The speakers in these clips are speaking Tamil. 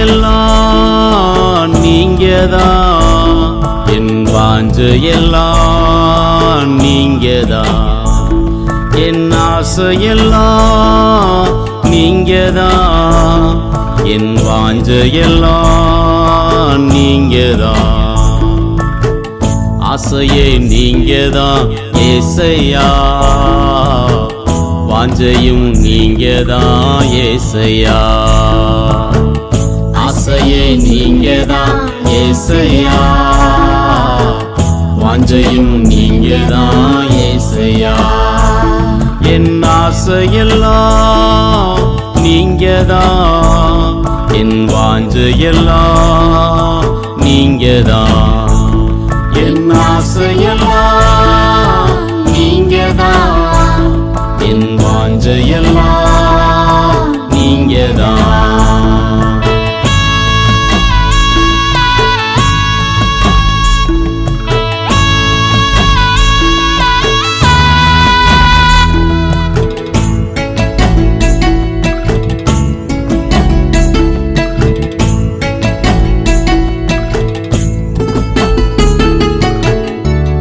ஆசையெல்லாம் நீங்கதான், என் வாஞ்சையெல்லாம் நீங்கதான், என் ஆசையெல்லாம் நீங்கதான், என் வாஞ்சையெல்லாம் நீங்கதான். ஆசையே நீங்கதான் ஏசையா, வாஞ்சையும் நீங்கதான் ஏசையா. ஆசையே நீங்கதான் ஏசையா, வாஞ்சையும் நீங்கதான் ஏசையா. என் ஆசையெல்லாம் நீங்கதான், என் வாஞ்சையெல்லாம் நீங்கதான், என் ஆசையெல்லாம் நீங்கதான், என் வாஞ்சையெல்லாம் நீங்கதான்.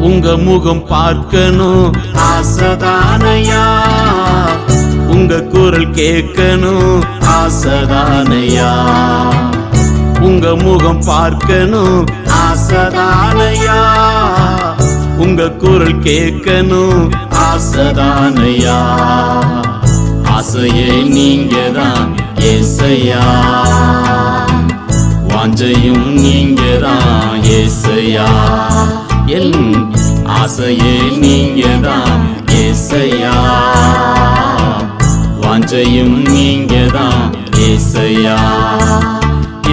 உங்க முகம் பார்க்கணும் ஆசைதானையா, உங்க குரல் கேட்கணும் ஆசைதானையா. உங்க முகம் பார்க்கணும் ஆசைதானையா, உங்க குரல் கேட்கணும் ஆசைதானையா. ஆசையே நீங்கதான் ஏசையா, வாஞ்சையும் நீங்கதான் ஏசையா. என் ஆசையே நீங்கதான் ஏசையா, வாஞ்சையும் நீங்கதான் ஏசையா.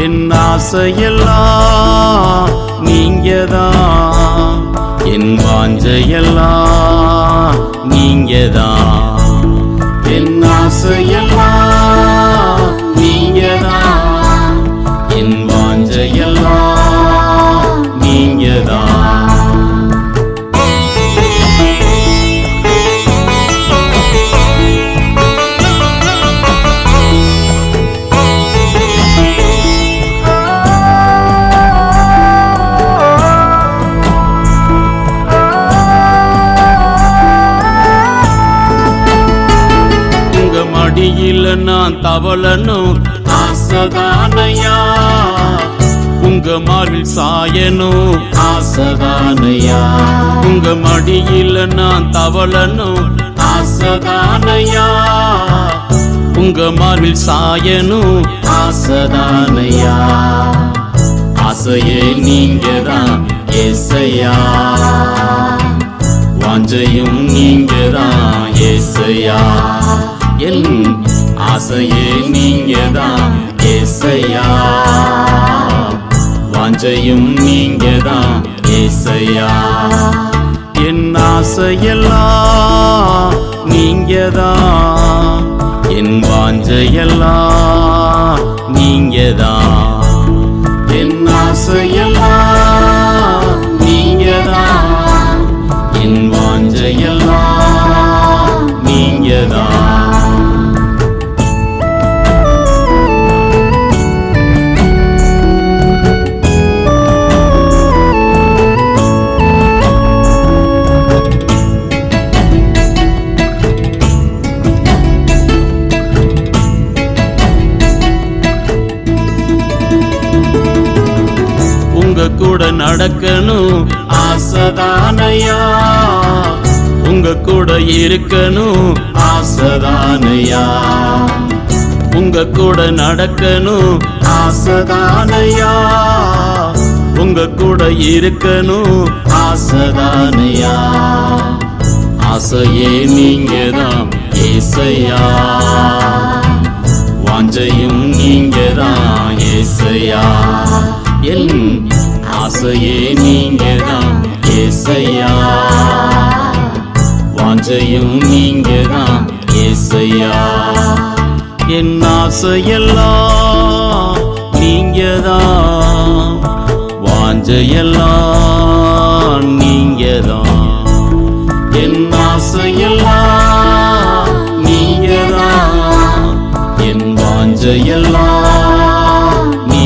என் ஆசையெல்லாம் நீங்கதான், என் வாஞ்சையெல்லாம் நீங்கதான், என் ஆசையெல்லாம் நீங்கதான், என் வாஞ்சையெல்லாம் நீங்கதான். மடியில நான் தவளனும் ஆசைதானையா, உங்க மார்பில் சாயனும் ஆசைதானையா. உங்க மடியில நான் தவளனும் ஆசைதானையா, உங்க மார்பில் சாயனும் ஆசைதானையா. ஆசையே நீங்கதான் ஏசையா, வாஞ்சையும் நீங்கதான் ஏசையா. என் ஆசையே நீங்கதான் ஏசையா, வாஞ்சையும் நீங்கதான் ஏசையா. என் ஆசையெல்லாம் நீங்கதான், என் வாஞ்சையெல்லாம் நீங்கதான், என் ஆசையெல்லாம் நீங்கதான், என் வாஞ்சையெல்லாம் நீங்கதான். உங்க கூட நடக்கணும் ஆசைதானையா, உங்க கூட இருக்கணும் ஆசைதானையா. உங்க கூட நடக்கணும் ஆசைதானையா, உங்க கூட இருக்கணும் ஆசைதானையா. ஆசையே நீங்கதான் ஏசையா, வாஞ்சையும் நீங்கதான் ஏசையா. என் ஆசையே நீங்கதான் ஏசையா, வாஞ்சையும் நீங்கதான் ஏசையா. என் ஆசையெல்லாம் நீங்கதான், வாஞ்சையெல்லாம் நீங்கதான், என் ஆசையெல்லாம் நீங்கதான், என் வாஞ்சையெல்லாம் நீ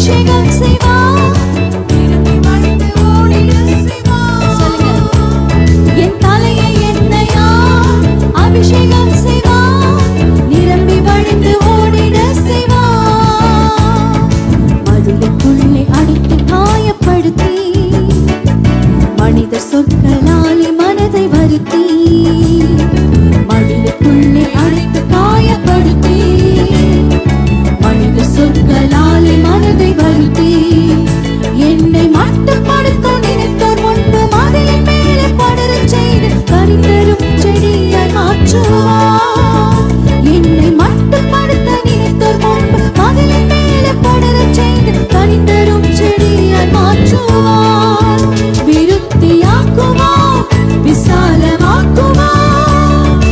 அபிஷேகம் செய்வார், நிரம்பி வழிந்து ஓடிட செய்வார். சொல்லுங்க, என் தலையை எண்ணெயால் அபிஷேகம் செய்வார், நிரம்பி வழிந்து ஓடிட செய்வார். மதிலுக்குள்ளே அடித்து காயப்படுத்தி மனித சொற்களாலே மனதை வருத்தி, மதிலுக்குள்ளே அடித்து காயப்படுத்தி மனித சொற்களாலே மனதை வருத்தி, என்னை மட்டுப்படுத்த நினைத்தோர் முன்பு மதிலின் மேலே படரச் செய்து கனிதரும் செடியாய் மாற்றுவார். என்னை மட்டுப்படுத்த நினைத்தோர் முன்பு மதிலின் மேலே படரச் செய்து கனிதரும் செடியாய் மாற்றுவார். விருத்தியாக்குவார், விசாலமாக்குவார்,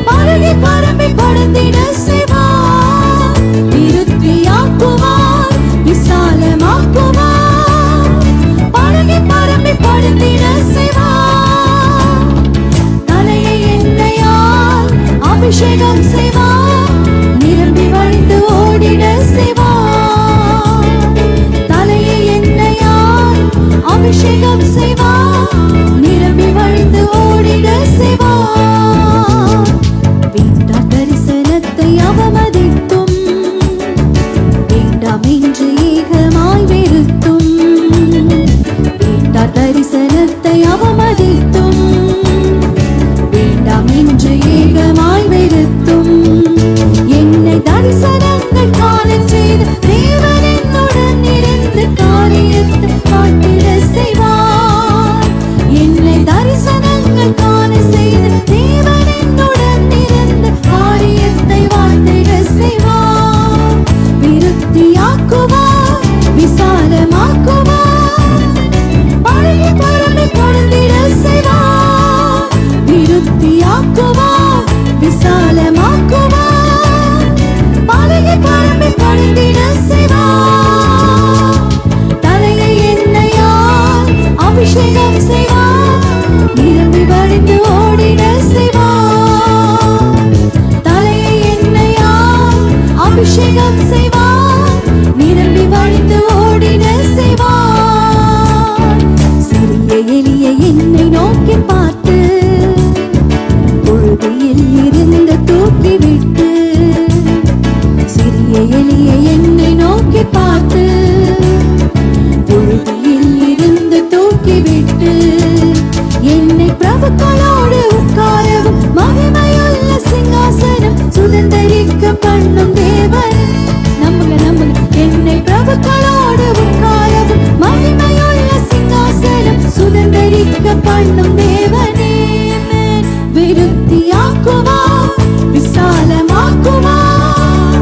பரகி பரம்பி படுத்திட செய்வார். விருத்தியாக்குவார், விசாலமாக்குவார், பரகி பரம்பி படுத்திட செய்வார். தலையை எண்ணெயால் அபிஷேகம் செய்வார், நிரம்பி வழிந்து ஓடிட செய்வார். தலையை எண்ணெயால் அபிஷேகம் செய்வார், நிரம்பி வழிந்து ஓடிட செய்வார். வேண்டாம் தரிசனத்தை அவமதித்தும், வேண்டாம் என்று ஏகமாய் வெறுத்தும், வேண்டாம் தரிசனத்தை அவமதித்தும், வேண்டாம் என்று ஏகமாய் வெறுத்தும், என்னை தரிசனங்கள் காணச் செய்து தேவன் என்னுடன் இருந்து காரியத்தை காட்டிட செய்வார். என்னை தரிசனங்கள் காண செய்து தேவன் என்னுடன் இருந்து காரியத்தை வாழ்ந்திட செய்வார். விருத்தியாக்குவார், விசாலமாக்குவார், பழகி பரம்பி படுத்திட செய்வார். விருத்தியாக்குவார், விசாலமாக்குவார், பழகி பரம்பி படுத்திட செய்வார். தலையை எண்ணெயால் அபிஷேகம் செய்வார், நிரம்பி வழிந்து ஓடிட செய்வார். தலையை எண்ணெயால் அபிஷேகம் செய்வார், நிரம்பி வழிந்து ஓடிட செய்வார். சிறிய எளிய என்னை நோக்கி பார்த்து புழுதியில் இருந்து தூக்கிவிட்டு, சிறிய எளிய என்னை நோக்கி பார்த்து புழுதியில் இருந்து தூக்கிவிட்டு, என்னை பிரபுக்களோடு உட்காரவும் மகிமையுள்ள சிங்காசனம் சுதந்தரிக்க பண்ணும் தேவன். நம்புங்க நம்புங்க, என்னை பிரபுக்களோடு உட்காரவும் மகிமையுள்ள சிங்காசனம் சுதந்தரிக்க பண்ணும் தேவனே. விருத்தியாக்குவார், விசாலமாக்குவார்,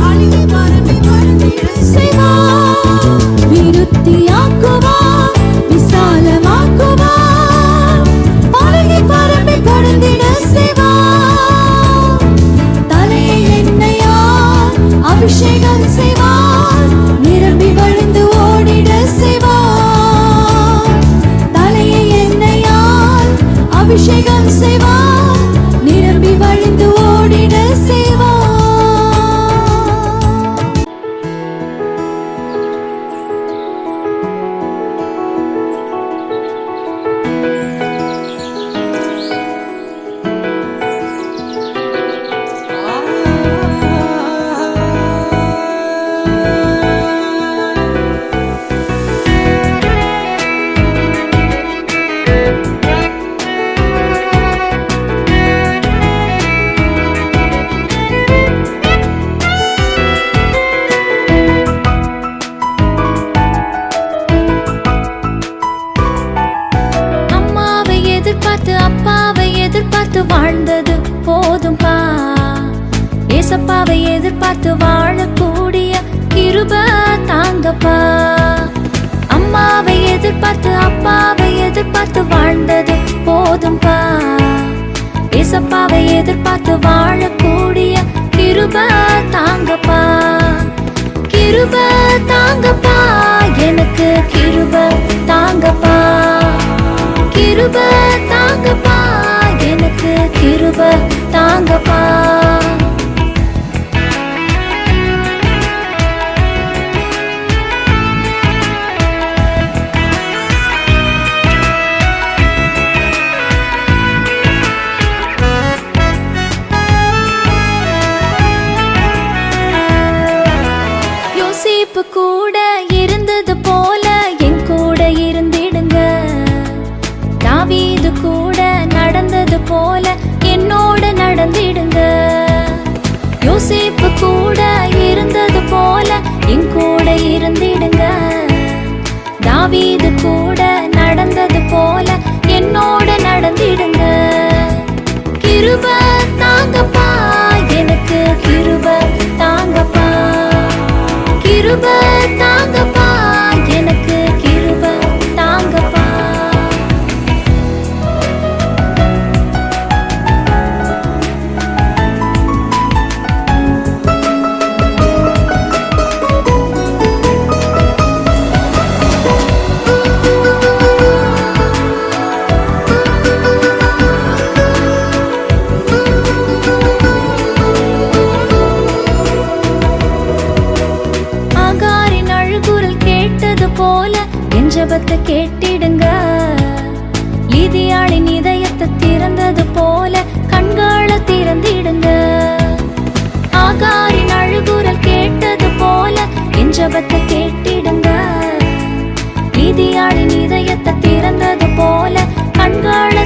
அழிவு பரம்பி படுத்திட செய்வார். விருத்தியாக்குவார், விசாலமாக்குவார், பழகி பரம்பி படுத்திட செய்வார். தலையை எண்ணெயால் அபிஷேகம் செய்வார், நிரம்பி வழிந்து ஓடிட செய்வார். தலையை எண்ணெயால் அபிஷேகம் செய்வார், நிரம்பி வழிந்து ஓடிட செய்வார். வாழ்ந்தது போதும்பா. ஏசப்பாவை எதிர்பார்த்து வாழக்கூடிய கிருப தாங்கப்பா. அம்மாவை எதிர்பார்த்து அப்பாவை எதிர்பார்த்து வாழ்ந்தது போதும்பா. ஏசப்பாவை எதிர்பார்த்து வாழக்கூடிய கிருப தாங்கப்பா. கிருப தாங்கப்பா, எனக்கு கிருப தாங்கப்பா. கிருப தாங்கப்பா, எனக்கு கிருப தாங்கப்பா. தாவீது கூட நடந்தது போல என்னோட நடந்திடுங்க. யோசேப்பு கூட இருந்தது போல என் கூட இருந்திடுங்க. தாவீது கூட நடந்தது போல என்னோட நடந்திடுங்க. கிருப தாங்கப்பா, எனக்கு கிருப தாங்கப்பா. கிருப தாங்கப்பா, எனக்கு கிருப தாங்கப்பா. ஆகாரின் அழுகுரல் கேட்டது போல என் ஜெபத்தை கேட்டிடுங்க. லீதியாளின் இதயத்தை திறந்தது போல கண்களை திறந்திடுங்க. ஆகாரின் அழுகுரல் கேட்டது போல என் ஜெபத்தை கேட்டிடுங்க. லீதியாளின் இதயத்தை திறந்தது போல கண்களை